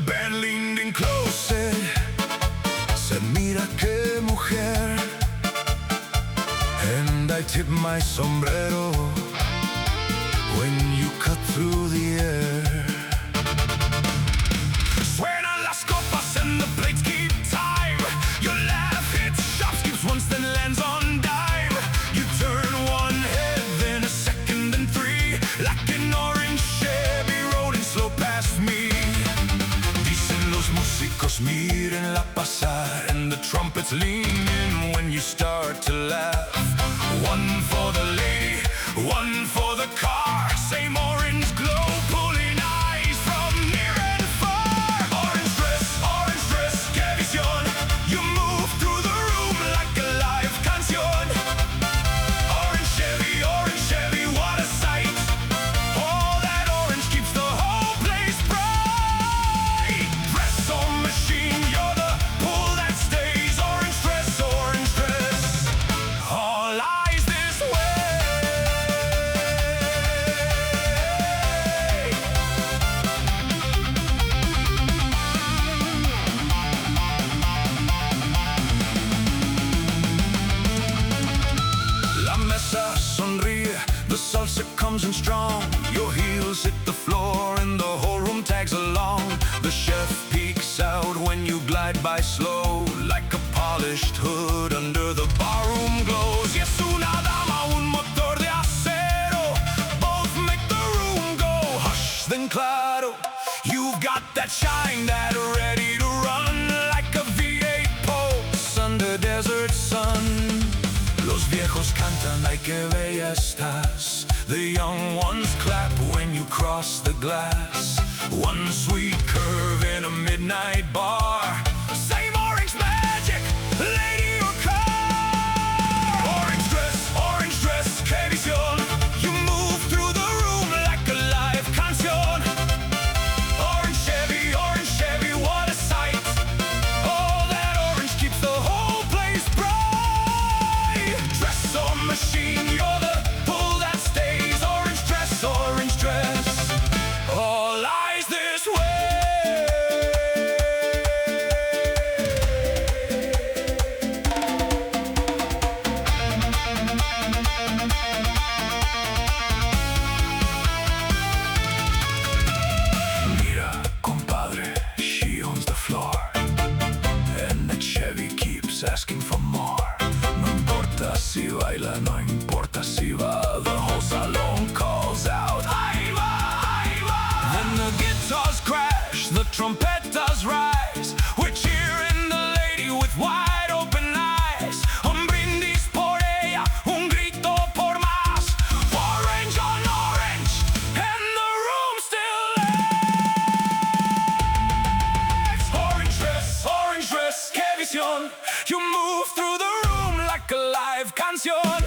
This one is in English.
band leaned in closer, said, "Mira qué mujer." And I tipped my sombrero when you cut through the air. Suenan las copas and the plates keep time. Your laugh hits shop, skips once, then lands on dime. You turn one head, then a second and three, like an orange Chevy rolling slow past me. Dicen los músicos, mírenla pasar, and the trumpets lean in when you start to laugh. One for the lady, one for the car, same orange glow pulling eyes from near and far. Orange dress, qué visión. You move through the room like a live canción. Orange Chevy, what a sight. All that orange keeps the whole place bright. Dress on machine, you're the pull that stays. Orange dress, all eyes this way. La mesa sonríe, the salsa comes in strong. Your heels hit the floor and the whole room tags along. The chef peeks out when you glide by slow, like a polished hood under the barroom glows. Yes, una dama, un motor de acero, both make the room go hush, then claro. You've got that shine, that ready to run, like a V8 pulse under desert sun. Los viejos cantan, ay que bella estás. The young ones clap when you cross the glass. One sweet curve in a midnight bar, same orange magic, lady or car. Orange dress, qué visión. You move through the room like a live canción. Orange Chevy, what a sight. All that orange keeps the whole place bright. Dress on machine, you're the pull that stays. Orange dress, all eyes this way. Mira, compadre, she owns the floor, and the Chevy keeps asking for more. No importa si baila, no importa si va, the whole salon calls out, ahí va, ahí va. Then the guitars crash, the trompetas rise. We're cheering the lady with wide open eyes. Un brindis por ella, un grito por más. Orange on orange, and the room still lags. Orange dress, qué visión. You move through the room like a live canción.